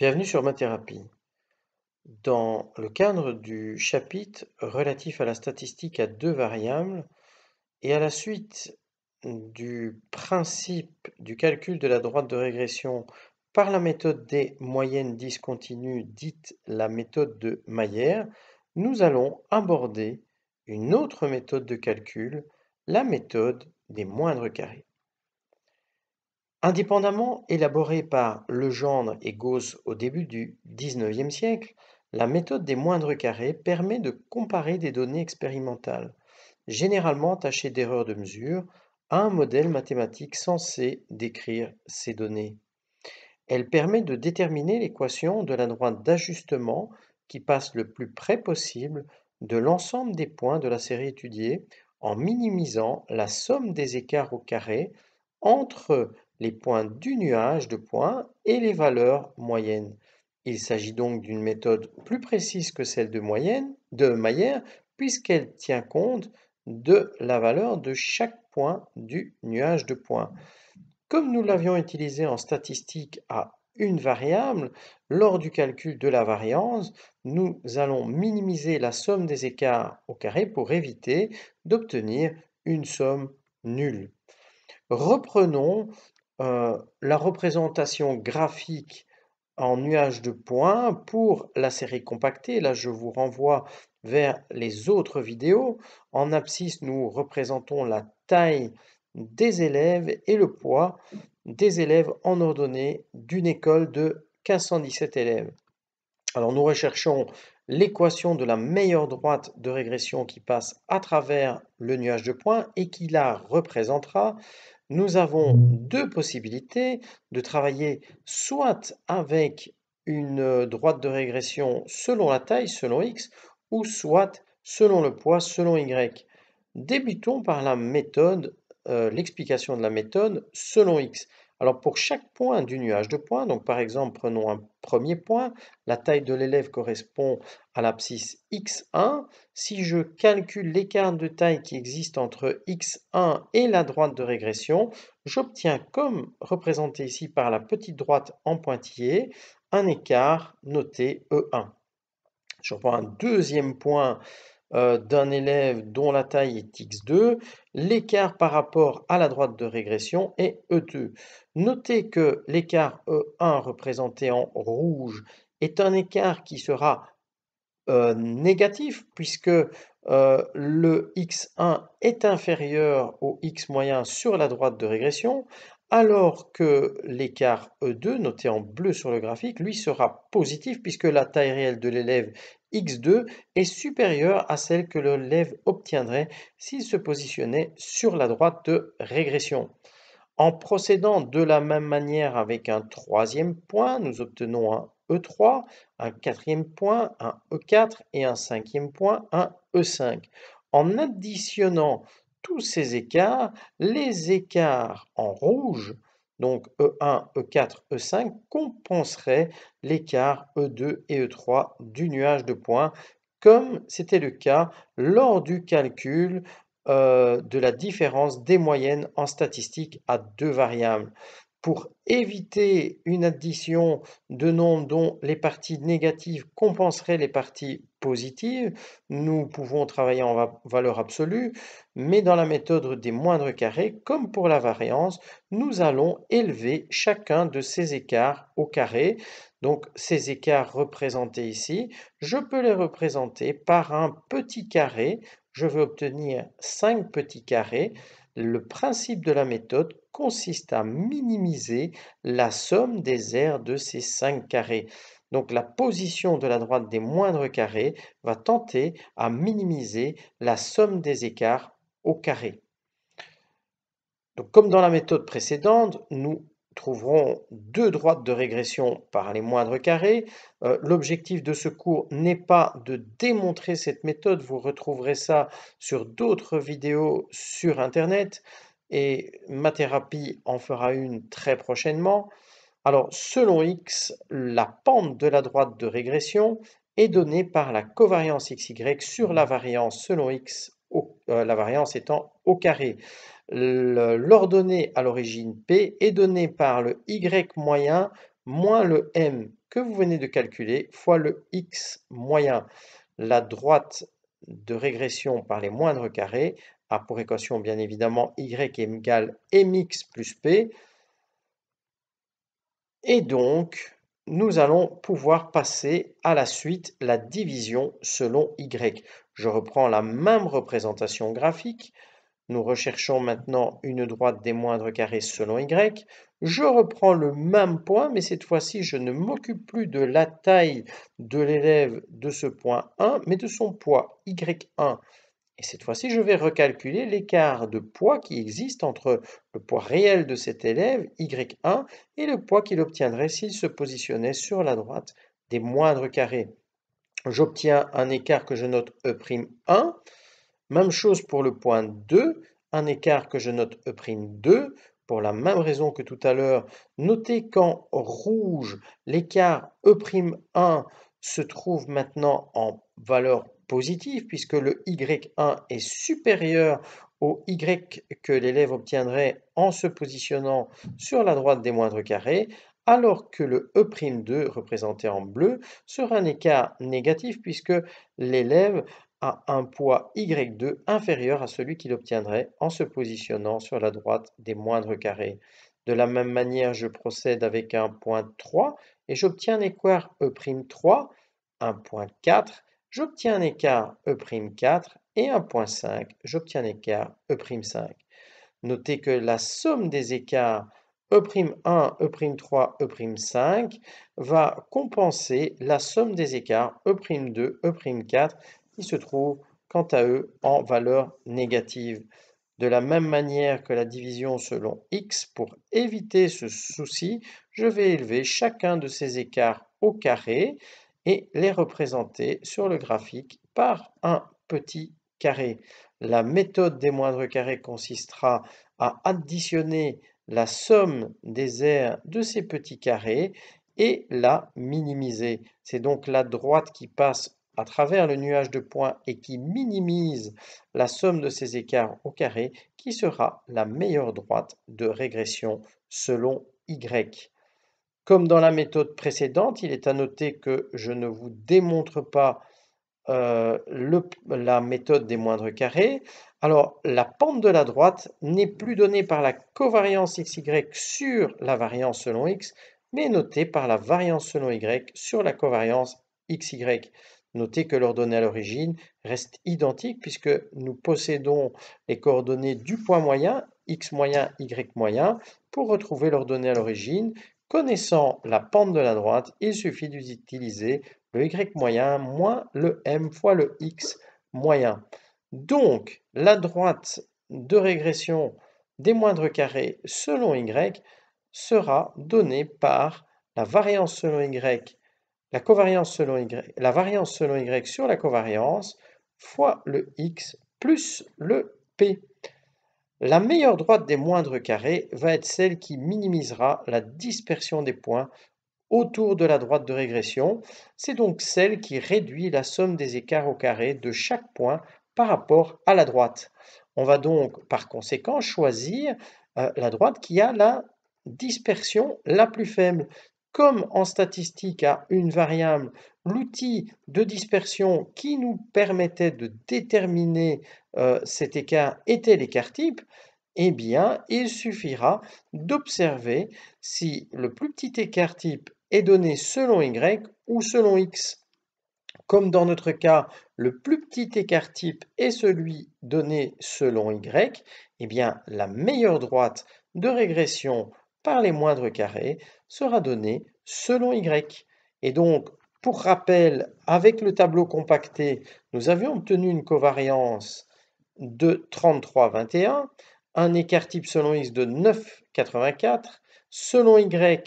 Bienvenue sur Mathérapie. Dans le cadre du chapitre relatif à la statistique à deux variables et à la suite du principe du calcul de la droite de régression par la méthode des moyennes discontinues, dite la méthode de Mayer, nous allons aborder une autre méthode de calcul, la méthode des moindres carrés. Indépendamment élaborée par Legendre et Gauss au début du XIXe siècle, la méthode des moindres carrés permet de comparer des données expérimentales, généralement tachées d'erreurs de mesure, à un modèle mathématique censé décrire ces données. Elle permet de déterminer l'équation de la droite d'ajustement qui passe le plus près possible de l'ensemble des points de la série étudiée en minimisant la somme des écarts au carré entre les points du nuage de points et les valeurs moyennes. Il s'agit donc d'une méthode plus précise que celle de Mayer, puisqu'elle tient compte de la valeur de chaque point du nuage de points. Comme nous l'avions utilisé en statistique à une variable, lors du calcul de la variance, nous allons minimiser la somme des écarts au carré pour éviter d'obtenir une somme nulle. Reprenons la représentation graphique en nuage de points pour la série compactée. Là, je vous renvoie vers les autres vidéos. En abscisse, nous représentons la taille des élèves et le poids des élèves en ordonnée d'une école de 1517 élèves. Alors, nous recherchons l'équation de la meilleure droite de régression qui passe à travers le nuage de points et qui la représentera. Nous avons deux possibilités de travailler soit avec une droite de régression selon la taille, selon x, ou soit selon le poids, selon y. Débutons par la méthode, l'explication de la méthode selon x. Alors pour chaque point du nuage de points, donc par exemple prenons un premier point, la taille de l'élève correspond à l'abscisse x1. Si je calcule l'écart de taille qui existe entre x1 et la droite de régression, j'obtiens, comme représenté ici par la petite droite en pointillé, un écart noté E1. Je reprends un deuxième point d'un élève dont la taille est x2, l'écart par rapport à la droite de régression est E2. Notez que l'écart E1 représenté en rouge est un écart qui sera négatif puisque le x1 est inférieur au x moyen sur la droite de régression, alors que l'écart E2, noté en bleu sur le graphique, lui sera positif puisque la taille réelle de l'élève x2 est supérieure à celle que l'élève obtiendrait s'il se positionnait sur la droite de régression. En procédant de la même manière avec un troisième point, nous obtenons un E3, un quatrième point, un E4 et un cinquième point, un E5. En additionnant tous ces écarts, les écarts en rouge, donc E1, E4, E5, compenseraient l'écart E2 et E3 du nuage de points, comme c'était le cas lors du calcul de la différence des moyennes en statistique à deux variables. Pour éviter une addition de nombres dont les parties négatives compenseraient les parties positives, nous pouvons travailler en valeur absolue, mais dans la méthode des moindres carrés, comme pour la variance, nous allons élever chacun de ces écarts au carré. Donc ces écarts représentés ici, je peux les représenter par un petit carré. Je veux obtenir 5 petits carrés. Le principe de la méthode consiste à minimiser la somme des aires de ces 5 carrés. Donc la position de la droite des moindres carrés va tenter à minimiser la somme des écarts au carré. Donc, comme dans la méthode précédente, nous trouverons deux droites de régression par les moindres carrés. L'objectif de ce cours n'est pas de démontrer cette méthode, vous retrouverez ça sur d'autres vidéos sur Internet et Mathérapie en fera une très prochainement. Alors, selon x, la pente de la droite de régression est donnée par la covariance xy sur la variance selon x, la variance étant au carré. L'ordonnée à l'origine P est donnée par le y moyen moins le m que vous venez de calculer fois le x moyen. La droite de régression par les moindres carrés a pour équation bien évidemment y égale mx plus p. Et donc, nous allons pouvoir passer à la suite, la division selon y. Je reprends la même représentation graphique. Nous recherchons maintenant une droite des moindres carrés selon y. Je reprends le même point, mais cette fois-ci, je ne m'occupe plus de la taille de l'élève de ce point 1, mais de son poids y1. Et cette fois-ci, je vais recalculer l'écart de poids qui existe entre le poids réel de cet élève, y1, et le poids qu'il obtiendrait s'il se positionnait sur la droite des moindres carrés. J'obtiens un écart que je note E'1. Même chose pour le point 2, un écart que je note E'2. Pour la même raison que tout à l'heure, notez qu'en rouge, l'écart E'1 se trouve maintenant en valeur positive puisque le y1 est supérieur au y que l'élève obtiendrait en se positionnant sur la droite des moindres carrés, alors que le E'2, représenté en bleu, sera un écart négatif puisque l'élève a un poids y2 inférieur à celui qu'il obtiendrait en se positionnant sur la droite des moindres carrés. De la même manière, je procède avec un point 3 et j'obtiens un écart E'3, un point 4, j'obtiens un écart E'4 et un point 5, j'obtiens un écart E'5. Notez que la somme des écarts E'1, E'3, E'5 va compenser la somme des écarts E'2, E'4 qui se trouvent quant à eux en valeur négative. De la même manière que la division selon x, pour éviter ce souci, je vais élever chacun de ces écarts au carré et les représenter sur le graphique par un petit carré. La méthode des moindres carrés consistera à additionner la somme des aires de ces petits carrés et la minimiser. C'est donc la droite qui passe à travers le nuage de points et qui minimise la somme de ces écarts au carré qui sera la meilleure droite de régression selon y. Comme dans la méthode précédente, il est à noter que je ne vous démontre pas la méthode des moindres carrés. Alors, la pente de la droite n'est plus donnée par la covariance xy sur la variance selon x, mais notée par la variance selon y sur la covariance xy. Notez que l'ordonnée à l'origine reste identique puisque nous possédons les coordonnées du point moyen, x moyen, y moyen. Pour retrouver l'ordonnée à l'origine, connaissant la pente de la droite, il suffit d'utiliser le y moyen moins le m fois le x moyen. Donc, la droite de régression des moindres carrés selon y sera donnée par la variance selon y, la covariance selon y, la variance selon y sur la covariance fois le x plus le p. La meilleure droite des moindres carrés va être celle qui minimisera la dispersion des points autour de la droite de régression. C'est donc celle qui réduit la somme des écarts au carré de chaque point par rapport à la droite. On va donc par conséquent choisir la droite qui a la dispersion la plus faible. Comme en statistique à une variable, l'outil de dispersion qui nous permettait de déterminer cet écart était l'écart type, eh bien, il suffira d'observer si le plus petit écart type est donné selon y ou selon x. Comme dans notre cas, le plus petit écart type est celui donné selon y, eh bien, la meilleure droite de régression par les moindres carrés sera donnée selon y. Et donc, pour rappel, avec le tableau compacté, nous avions obtenu une covariance de 33,21, un écart type selon x de 9,84, selon y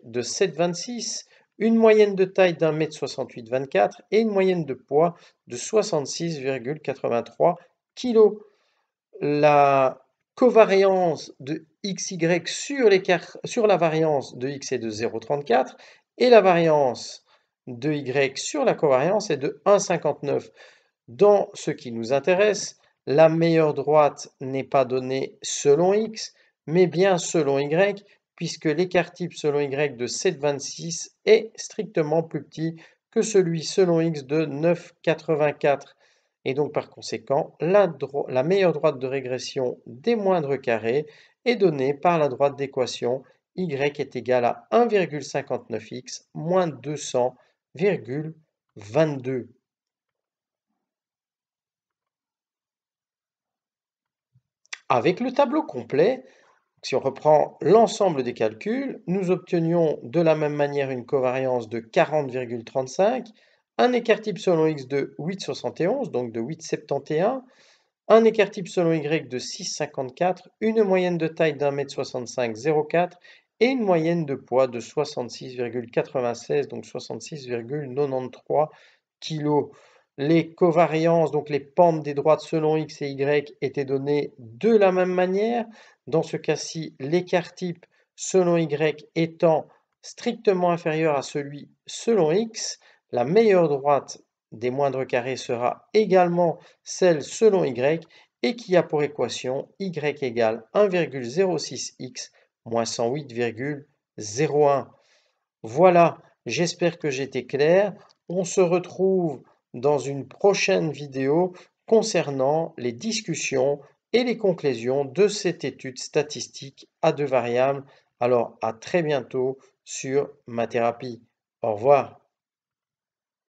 de 7,26, une moyenne de taille d'1,68 m et une moyenne de poids de 66,83 kg. La covariance de xy sur la variance de x est de 0,34 et la variance de y sur la covariance est de 1,59. Dans ce qui nous intéresse, la meilleure droite n'est pas donnée selon x, mais bien selon y, puisque l'écart type selon y de 7,26 est strictement plus petit que celui selon x de 9,84. Et donc par conséquent, la meilleure droite de régression des moindres carrés est donnée par la droite d'équation y est égal à 1,59x moins 200,22. Avec le tableau complet, si on reprend l'ensemble des calculs, nous obtenions de la même manière une covariance de 40,35, un écart type selon x de 8,71, donc de 8,71, un écart type selon y de 6,54, une moyenne de taille d'1,65 m 0,4 et une moyenne de poids de 66,96, donc 66,93 kg. Les covariances, donc les pentes des droites selon x et y, étaient données de la même manière. Dans ce cas-ci, l'écart type selon y étant strictement inférieur à celui selon x, la meilleure droite des moindres carrés sera également celle selon y et qui a pour équation y égale 1,06x moins 108,01. Voilà, j'espère que j'étais clair. On se retrouve dans une prochaine vidéo concernant les discussions et les conclusions de cette étude statistique à deux variables. Alors, à très bientôt sur Mathérapie. Au revoir.